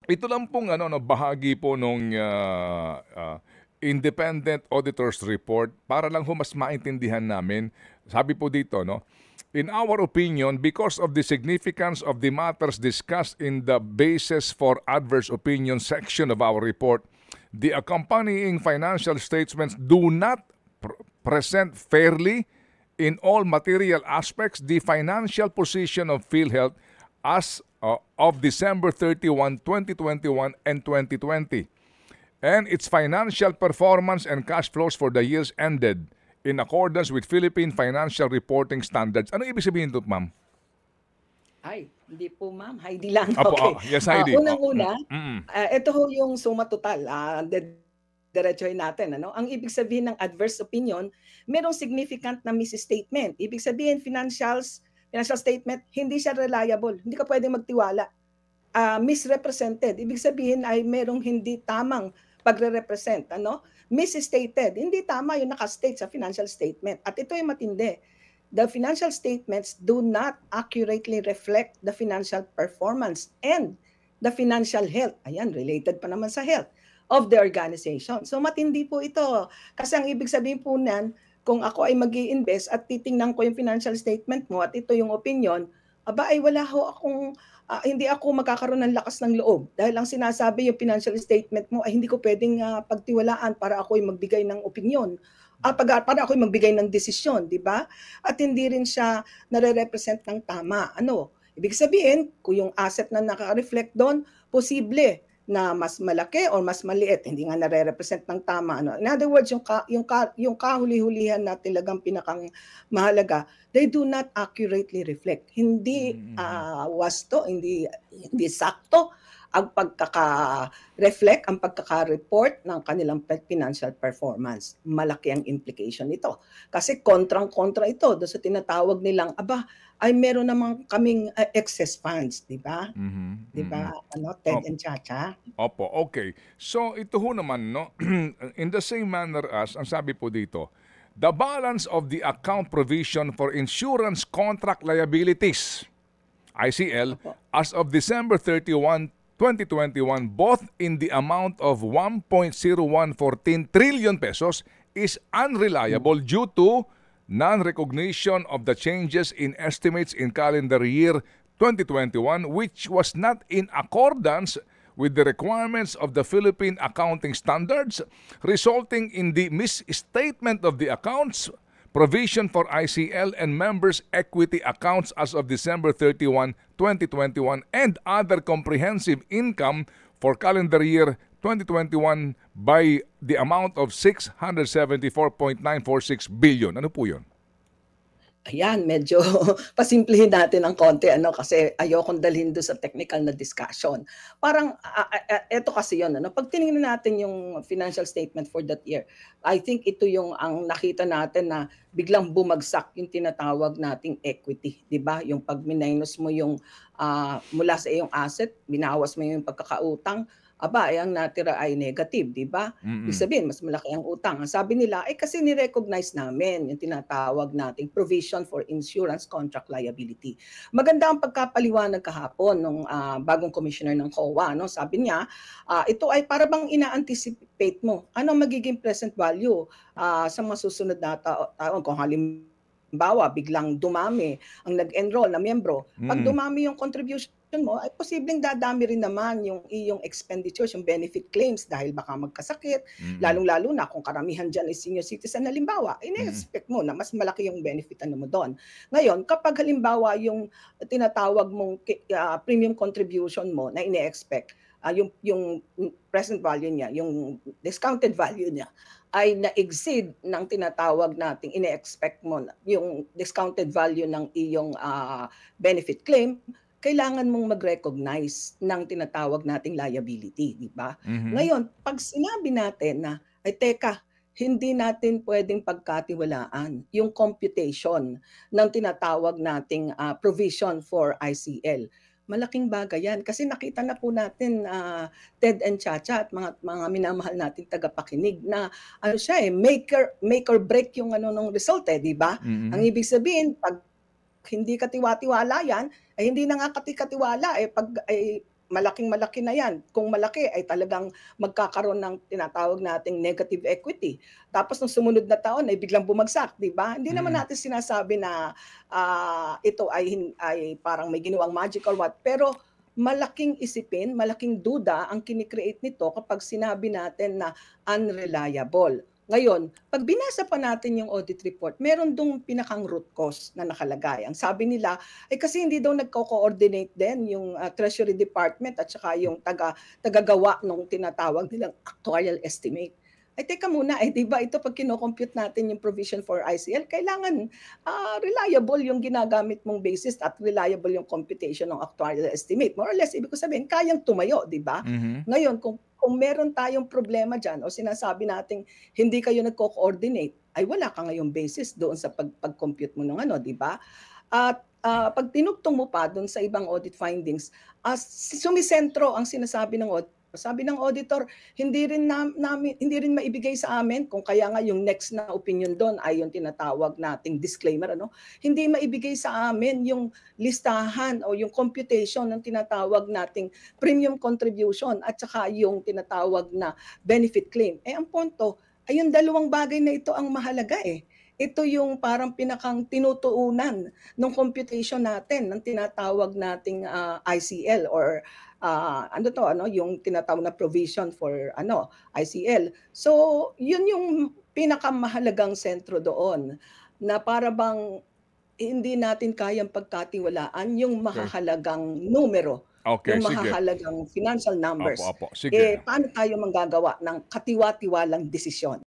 ito lang pong ano, no, bahagi po nung Independent Auditor's Report para lang ho mas maintindihan namin. Sabi po dito, no, in our opinion, because of the significance of the matters discussed in the basis for adverse opinion section of our report, the accompanying financial statements do not present fairly in all material aspects the financial position of PhilHealth as of December 31, 2021 and 2020, and its financial performance and cash flows for the years ended in accordance with Philippine Financial Reporting Standards. Ano ibig sabihin ito, ma'am? Ay, hindi po ma'am, Heidi lang. Apo, Okay. yes, Heidi. Unang-una, Mm. ito ho yung suma total, diretsuhin natin ano. Ang ibig sabihin ng adverse opinion, merong significant na misstatement. Ibig sabihin financial statement, hindi siya reliable, hindi ka puwedeng magtiwala. Misrepresented, ibig sabihin ay merong hindi tamang pagre-represent ano, misstated, hindi tama yung naka-state sa financial statement at ito yung matindi. The financial statements do not accurately reflect the financial performance and the financial health, ayan, related pa naman sa health of the organization. So matindi po ito. Kasi ang ibig sabihin po niyan, kung ako ay mag-i-invest at titingnan ko yung financial statement mo at ito yung opinion, aba ay wala ho akong hindi ako magkakaroon ng lakas ng loob dahil ang sinasabi yung financial statement mo ay hindi ko pwedeng pagtiwalaan para ako ay magbigay ng opinion. Para ako ay magbigay ng desisyon, di ba? At hindi rin siya nare-represent ng tama. Ano? Ibig sabihin, kung yung asset na naka-reflect doon, posible na mas malaki or mas maliit, hindi nga nare-represent ng tama. Ano? In other words, yung kahuli-hulihan na talagang pinakang mahalaga, they do not accurately reflect. Hindi wasto, hindi sakto ang pagkaka-reflect, ang pagkaka-report ng kanilang financial performance. Malaki ang implication nito. Kasi kontrang-kontra ito doon sa tinatawag nilang, ay meron naman kaming excess funds, di ba? Di ba? Ted and Chacha? Opo, okay. So ito ho naman, no, in the same manner as, ang sabi po dito, the balance of the account provision for insurance contract liabilities, ICL, Opo. as of December 31, 2021, both in the amount of 1.0114 trillion pesos is unreliable due to non-recognition of the changes in estimates in calendar year 2021, which was not in accordance with the requirements of the Philippine accounting standards, resulting in the misstatement of the accounts, provision for ICL and members' equity accounts as of December 31, 2021, and other comprehensive income for calendar year 2021 by the amount of 674.946 billion. Ano po yun? Ayan, medyo pasimplihin natin ng konti ano kasi ayokong dalhin do'n sa technical na discussion. Parang eto kasi 'yon ano, 'pag tiningnan natin yung financial statement for that year, I think ito yung ang nakita natin na biglang bumagsak yung tinatawag nating equity, 'di ba? Yung 'pag minus mo yung, mula sa iyong asset, binawas mo yung pagkakautang, ang natira ay negative, 'di ba? Ibig Mm-mm. sabihin mas malaki ang utang. Ang sabi nila, kasi ni-recognize namin yung tinatawag nating provision for insurance contract liability. Maganda ang pagkapaliwanag kahapon nung bagong commissioner ng COA, no? Sabi niya, ito ay para bang ina-anticipate mo ano magiging present value sa masusunod na taon kung halimbawa biglang dumami ang nag-enroll na miyembro. Pag Mm-mm. dumami yung contribution mo ay posibleng dadami rin naman yung iyong expenditures, yung benefit claims dahil baka magkasakit, Mm-mm. lalong-lalo na kung karamihan diyan ay senior citizen halimbawa, Mm-mm. ine-expect mo na mas malaki yung benefit ano mo do'n. Ngayon, kapag halimbawa yung tinatawag mong premium contribution mo na ine-expect, yung present value niya, yung discounted value niya ay na-exceed ng tinatawag nating ine-expect mo na yung discounted value ng iyong benefit claim, kailangan mong mag-recognize ng tinatawag nating liability, di ba? Mhm. Ngayon, 'pag sinabi natin na, ay teka, hindi natin puwedeng pagkatiwalaan yung computation ng tinatawag nating provision for ICL. Malaking bagay 'yan kasi nakita na po natin, Ted and Chacha at mga minamahal nating tagapakinig na ano siya, make or break yung ano nung result, di ba? Ang Mm. ibig sabihin 'pag hindi katiwa-tiwala 'yan, ay hindi na nga katiwala, 'pag ay malaking-malaki na yan. Kung malaki ay talagang magkakaroon ng tinatawag nating negative equity. Tapos nung sumunod na taon ay biglang bumagsak, 'di ba? Hindi naman natin sinasabi na ito ay parang may ginawang magic or what, pero malaking isipin, malaking duda ang kini-create nito kapag sinabi natin na unreliable. Ngayon, pag binasa pa natin yung audit report, meron dong pinakang root cause na nakalagay. Ang sabi nila ay kasi hindi daw nagko-coordinate din yung Treasury Department at saka yung tagagawa nung tinatawag nilang actuarial estimate. Ay teka muna, di ba ito pag kino-compute natin yung provision for ICL, kailangan reliable yung ginagamit mong basis at reliable yung computation ng actuarial estimate. More or less, ibig ko sabihin, kayang tumayo, di ba? Ngayon, kung meron tayong problema dyan o sinasabi nating hindi kayo nagko-coordinate, ay wala ka ngayong basis doon sa pag-compute mo ng di ba? At pag tinugtong mo pa doon sa ibang audit findings, sumisentro ang sinasabi ng audit. Sabi ng auditor, hindi rin maibigay sa amin kung kaya nga yung next na opinion doon ay yung tinatawag nating disclaimer hindi maibigay sa amin yung listahan o yung computation ng tinatawag nating premium contribution at saka yung tinatawag na benefit claim. Ang punto ay yung dalawang bagay na ito ang mahalaga Ito yung parang pinakang tinutuunan ng computation natin ng tinatawag nating ICL or yung tinatawag na provision for ICL. So, yun yung pinakamahalagang sentro doon na para bang hindi natin kayang pagkatiwalaan yung mahahalagang numero, Okay, yung sige. mahahalagang financial numbers. Sige. Paano tayo manggagawa ng katiwa-tiwalang desisyon?